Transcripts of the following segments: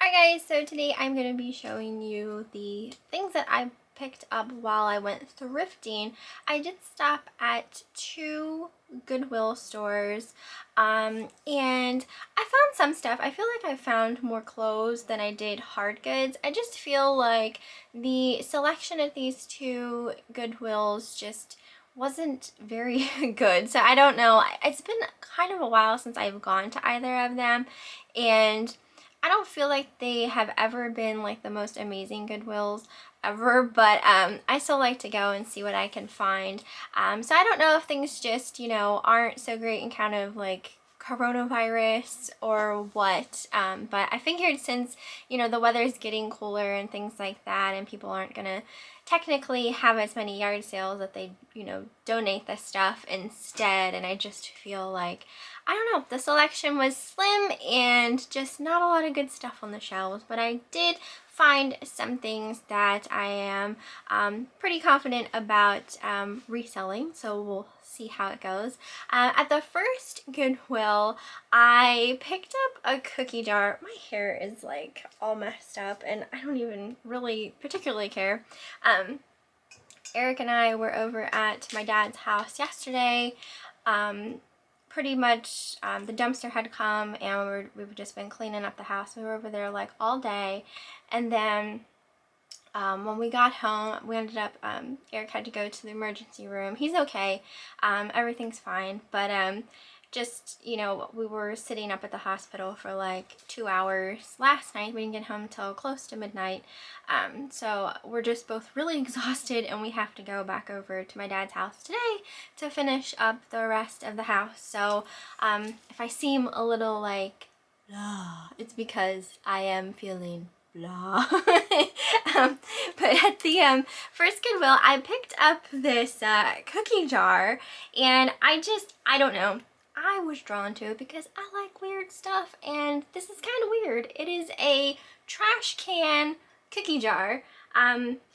Hi guys, so today I'm going to be showing you the things that I picked up while I went thrifting. I did stop at two Goodwill stores and I found some stuff. I feel like I found more clothes than I did hard goods. I just feel like the selection at these two Goodwills just wasn't very good. So I don't know. It's been kind of a while since I've gone to either of them, and I don't feel like they have ever been like the most amazing Goodwills ever, but I still like to go and see what I can find. So I don't know if things just, aren't so great in kind of like coronavirus or what, but I figured since, the weather's getting cooler and things like that, and people aren't gonna technically have as many yard sales, that they, donate the stuff instead. And I just feel like, I don't know, the selection was slim and just not a lot of good stuff on the shelves, but I did find some things that I am pretty confident about reselling, so we'll see how it goes. At the first Goodwill, I picked up a cookie jar. My hair is like all messed up and I don't even really particularly care. Eric and I were over at my dad's house yesterday. Pretty much the dumpster had come and we've just been cleaning up the house. We were over there like all day, and then when we got home, we ended up, Eric had to go to the emergency room. He's okay, everything's fine, but just, we were sitting up at the hospital for like 2 hours last night. We didn't get home till close to midnight, so we're just both really exhausted, and we have to go back over to my dad's house today to finish up the rest of the house. So if I seem a little like blah, it's because I am feeling blah. But at the first Goodwill, I picked up this cookie jar, and I don't know, I was drawn to it because I like weird stuff, and this is kind of weird. It is a trash can cookie jar.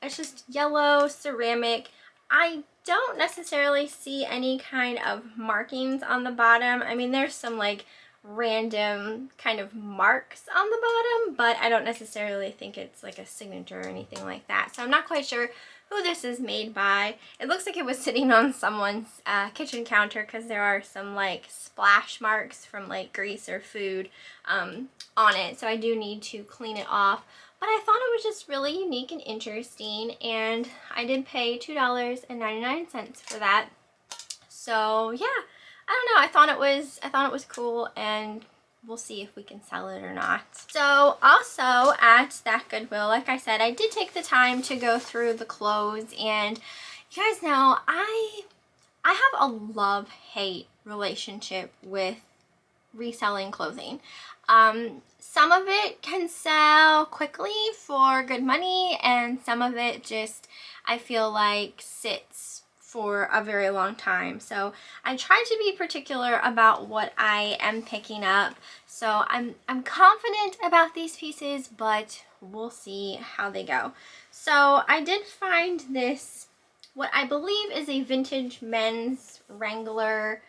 It's just yellow ceramic. I don't necessarily see any kind of markings on the bottom. I mean, there's some like random kind of marks on the bottom, but I don't necessarily think it's like a signature or anything like that. So I'm not quite sure who this is made by. It looks like it was sitting on someone's kitchen counter because there are some like splash marks from like grease or food on it. So I do need to clean it off. But I thought it was just really unique and interesting, and I did pay $2.99 for that. So yeah, I don't know, I thought it was cool, and we'll see if we can sell it or not. So also at that Goodwill, like I said, I did take the time to go through the clothes, and you guys know I have a love-hate relationship with reselling clothing. Some of it can sell quickly for good money, and some of it just, I feel like, sits for a very long time. So I try to be particular about what I am picking up. So I'm confident about these pieces, but we'll see how they go. So I did find this, what I believe is a vintage men's Wrangler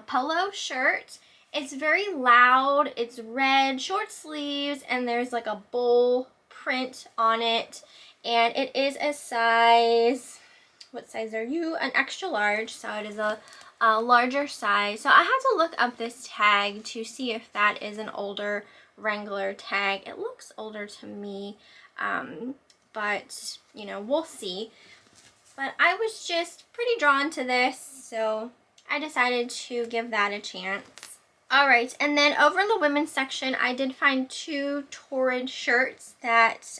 polo shirt. It's very loud, it's red, short sleeves, and there's like a bowl print on it, and it is a size, what size are you? An extra large, so it is a larger size. So I had to look up this tag to see if that is an older Wrangler tag. It looks older to me, but we'll see. But I was just pretty drawn to this, so I decided to give that a chance. Alright, and then over in the women's section, I did find two Torrid shirts that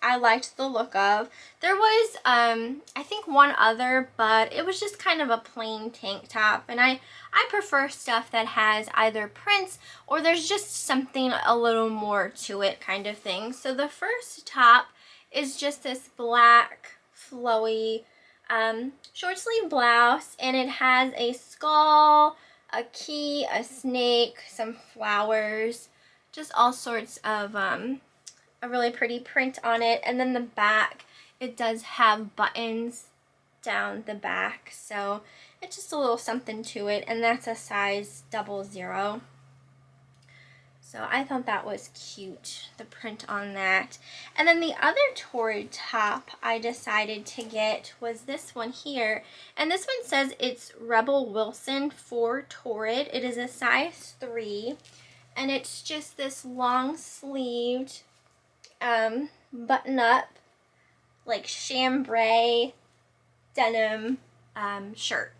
I liked the look of. There was, I think, one other, but it was just kind of a plain tank top, and I prefer stuff that has either prints or there's just something a little more to it kind of thing. So the first top is just this black, flowy, short sleeve blouse, and it has a skull, a key, a snake, some flowers, just all sorts of a really pretty print on it. And then the back, it does have buttons down the back, so it's just a little something to it, and that's a size 00. So I thought that was cute, the print on that. And then the other Torrid top I decided to get was this one here. And this one says it's Rebel Wilson for Torrid. It is a size 3. And it's just this long sleeved button up, like chambray denim shirt.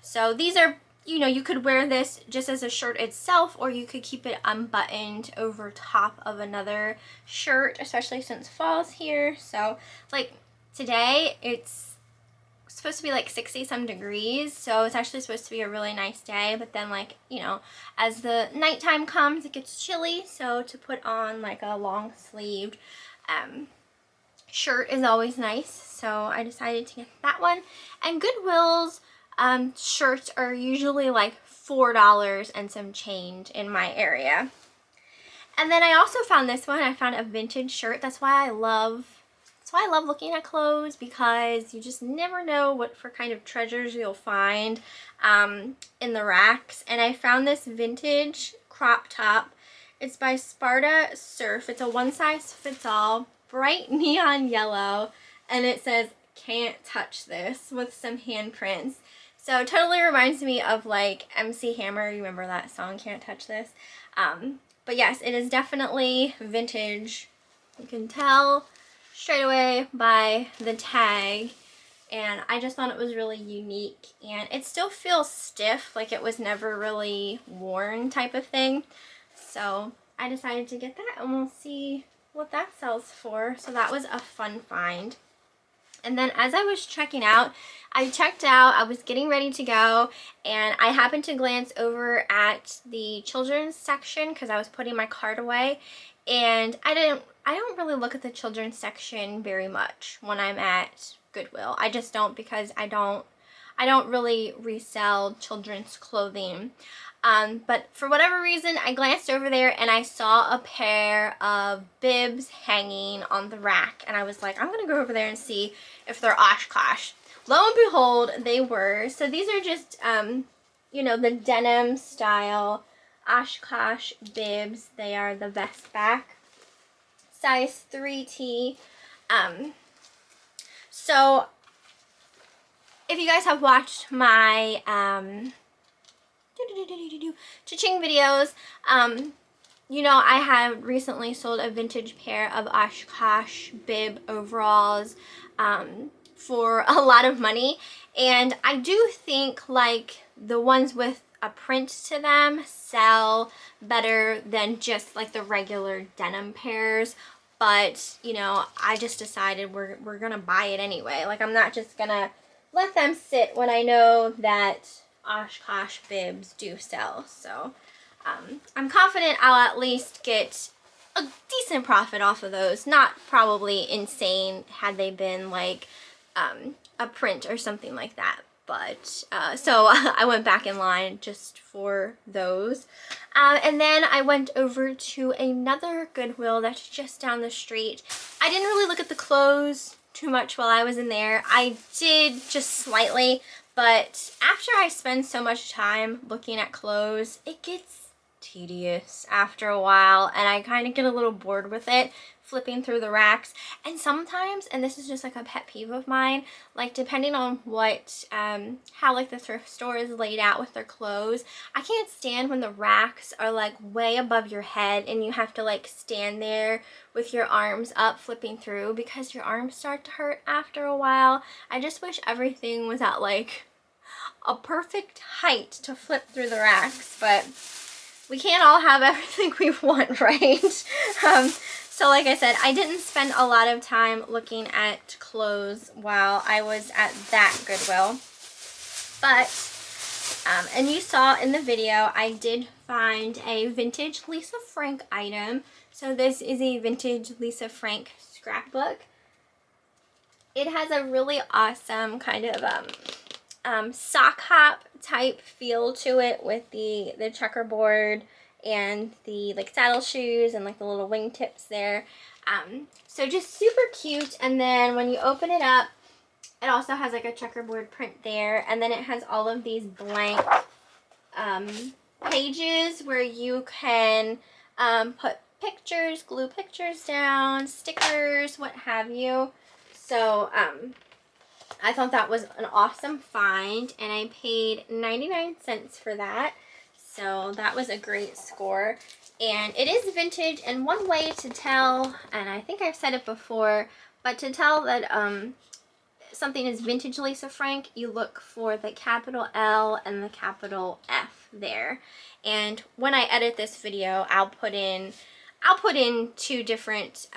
So these are, you know, you could wear this just as a shirt itself, or you could keep it unbuttoned over top of another shirt, especially since fall's here. So like today it's supposed to be like 60 some degrees, so it's actually supposed to be a really nice day, but then, like, you know, as the nighttime comes it gets chilly, so to put on like a long sleeved shirt is always nice. So I decided to get that one. And Goodwill's shirts are usually like $4 and some change in my area. And then I also found this one. I found a vintage shirt. That's why I love looking at clothes, because you just never know what for kind of treasures you'll find in the racks. And I found this vintage crop top. It's by Sparta Surf. It's a one size fits all, bright neon yellow, and it says "Can't touch this" with some handprints. So it totally reminds me of like MC Hammer. You remember that song, "Can't Touch This"? But yes, it is definitely vintage. You can tell straight away by the tag, and I just thought it was really unique, and it still feels stiff, like it was never really worn type of thing. So I decided to get that, and we'll see what that sells for. So that was a fun find. And then as I was checking out, I checked out, I was getting ready to go, and I happened to glance over at the children's section because I was putting my cart away, and I don't really look at the children's section very much when I'm at Goodwill. I just don't, because I don't really resell children's clothing. But for whatever reason, I glanced over there and I saw a pair of bibs hanging on the rack, and I was like, I'm gonna go over there and see if they're Oshkosh. Lo and behold, they were. So these are just, you know, the denim style Oshkosh bibs. They are the vest back, size 3T. So if you guys have watched my cha-ching videos, you know, I have recently sold a vintage pair of Oshkosh bib overalls for a lot of money, and I do think like the ones with a print to them sell better than just like the regular denim pairs. But you know, I just decided we're gonna buy it anyway. Like, I'm not just gonna let them sit when I know that Oshkosh bibs do sell. So I'm confident I'll at least get a decent profit off of those. Not probably insane had they been like a print or something like that. But so I went back in line just for those. And then I went over to another Goodwill that's just down the street. I didn't really look at the clothes too much while I was in there. I did just slightly, but after I spend so much time looking at clothes, it gets tedious after a while, and I kind of get a little bored with it, flipping through the racks. And sometimes, and this is just like a pet peeve of mine, like depending on what how like the thrift store is laid out with their clothes, I can't stand when the racks are like way above your head and you have to like stand there with your arms up flipping through, because your arms start to hurt after a while. I just wish everything was at like a perfect height to flip through the racks, but we can't all have everything we want, right? So like I said, I didn't spend a lot of time looking at clothes while I was at that Goodwill. But, and you saw in the video, I did find a vintage Lisa Frank item. So this is a vintage Lisa Frank scrapbook. It has a really awesome kind of sock hop type feel to it, with the checkerboard and the like saddle shoes and like the little wingtips there. So just super cute. And then when you open it up, it also has like a checkerboard print there, and then it has all of these blank pages where you can put pictures, glue pictures down, stickers, what have you. So I thought that was an awesome find, and I paid 99 cents for that. So that was a great score. And it is vintage, and one way to tell, and I think I've said it before, but to tell that something is vintage Lisa Frank, you look for the capital L and the capital F there. And when I edit this video, I'll put in two different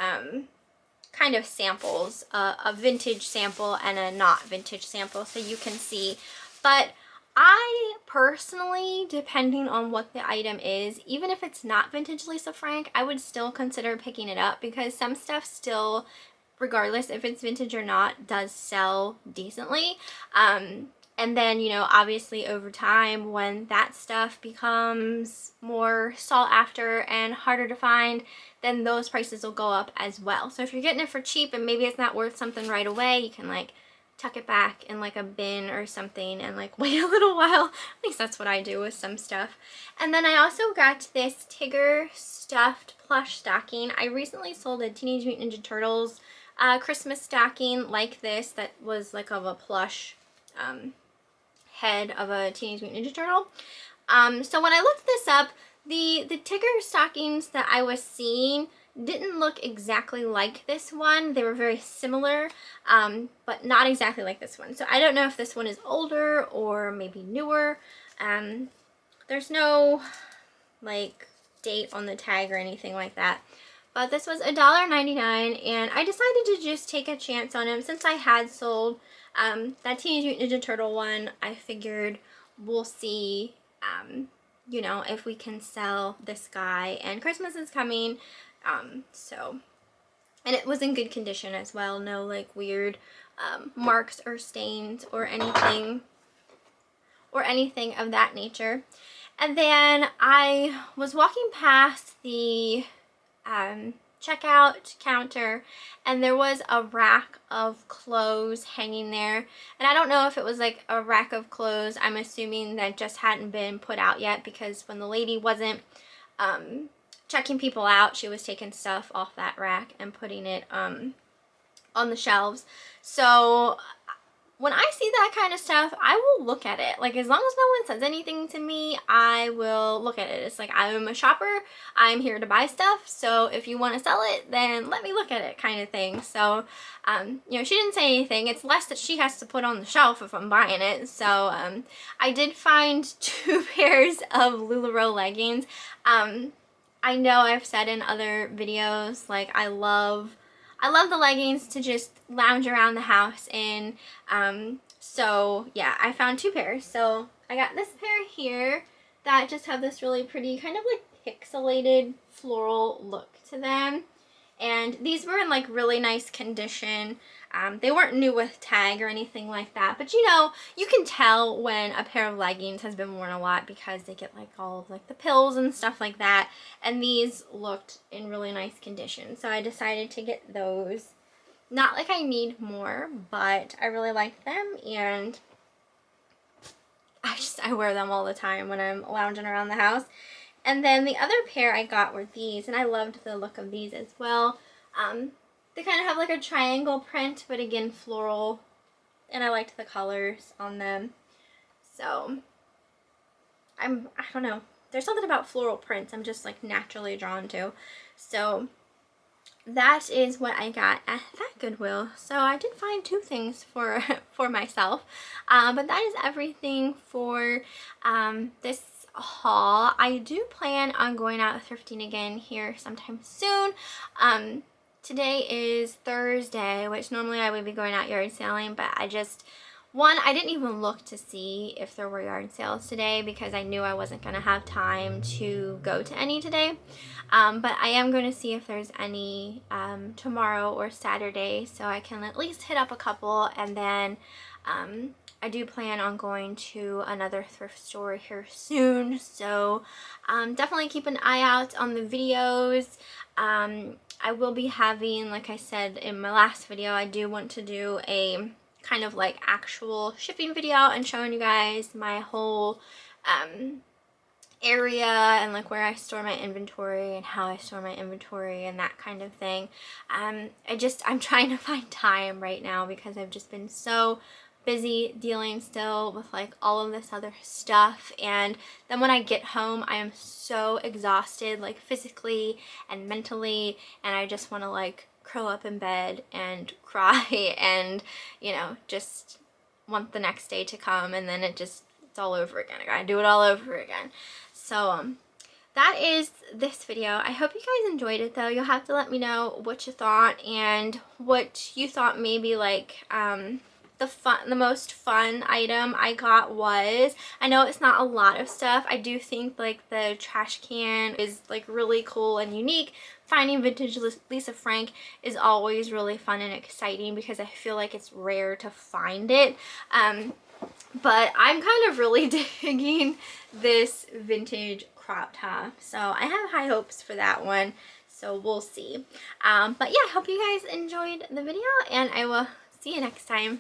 kind of samples, a vintage sample and a not vintage sample, so you can see. But I personally, depending on what the item is, even if it's not vintage Lisa Frank, I would still consider picking it up, because some stuff still, regardless if it's vintage or not, does sell decently. And then, you know, obviously over time, when that stuff becomes more sought after and harder to find, then those prices will go up as well. So if you're getting it for cheap and maybe it's not worth something right away, you can like tuck it back in like a bin or something and like wait a little while. At least that's what I do with some stuff. And then I also got this Tigger stuffed plush stocking. I recently sold a Teenage Mutant Ninja Turtles Christmas stocking like this that was like of a plush head of a Teenage Mutant Ninja Turtle. So when I looked this up, the Tigger stockings that I was seeing didn't look exactly like this one. They were very similar, but not exactly like this one. So I don't know if this one is older or maybe newer. There's no like date on the tag or anything like that. But this was $1.99, and I decided to just take a chance on him since I had sold that Teenage Mutant Ninja Turtle one. I figured we'll see, you know, if we can sell this guy, and Christmas is coming, so, and it was in good condition as well, no like weird marks or stains or anything of that nature. And then I was walking past the checkout counter, and there was a rack of clothes hanging there, and I don't know if it was like a rack of clothes. I'm assuming that just hadn't been put out yet, because when the lady wasn't checking people out, she was taking stuff off that rack and putting it on the shelves. So when I see that kind of stuff, I will look at it. Like, as long as no one says anything to me, I will look at it. It's like, I'm a shopper, I'm here to buy stuff, so if you want to sell it, then let me look at it, kind of thing. So, you know, she didn't say anything. It's less that she has to put on the shelf if I'm buying it. So, I did find 2 pairs of LuLaRoe leggings. I know I've said in other videos, like, I love the leggings to just lounge around the house in. So yeah, I found 2 pairs. So I got this pair here that just have this really pretty kind of like pixelated floral look to them. And these were in like really nice condition. They weren't new with tag or anything like that, but you know, you can tell when a pair of leggings has been worn a lot because they get like all of like the pills and stuff like that, and these looked in really nice condition, so I decided to get those. Not like I need more, but I really like them, and I wear them all the time when I'm lounging around the house. And then the other pair I got were these, and I loved the look of these as well. They kind of have like a triangle print, but again floral, and I liked the colors on them. So I don't know, there's something about floral prints I'm just like naturally drawn to. So that is what I got at that Goodwill. So I did find 2 things for myself, but that is everything for this haul. I do plan on going out thrifting again here sometime soon. Today is Thursday, which normally I would be going out yard selling, but I didn't even look to see if there were yard sales today because I knew I wasn't going to have time to go to any today. But I am going to see if there's any tomorrow or Saturday, so I can at least hit up a couple. And then I do plan on going to another thrift store here soon, so definitely keep an eye out on the videos. I will be having, like I said in my last video, I do want to do a kind of like actual shipping video and showing you guys my whole area and like where I store my inventory and how I store my inventory and that kind of thing. I'm trying to find time right now because I've just been so busy dealing still with like all of this other stuff, and then when I get home I am so exhausted, like physically and mentally, and I just want to like curl up in bed and cry and, you know, just want the next day to come, and then it's all over again. I gotta do it all over again. So that is this video. I hope you guys enjoyed it though. You'll have to let me know what you thought and what you thought maybe like the most fun item I got was. I know it's not a lot of stuff. I do think like the trash can is like really cool and unique. Finding vintage Lisa Frank is always really fun and exciting because I feel like it's rare to find it. But I'm kind of really digging this vintage crop top, so I have high hopes for that one, so we'll see. But yeah, I hope you guys enjoyed the video, and I will see you next time.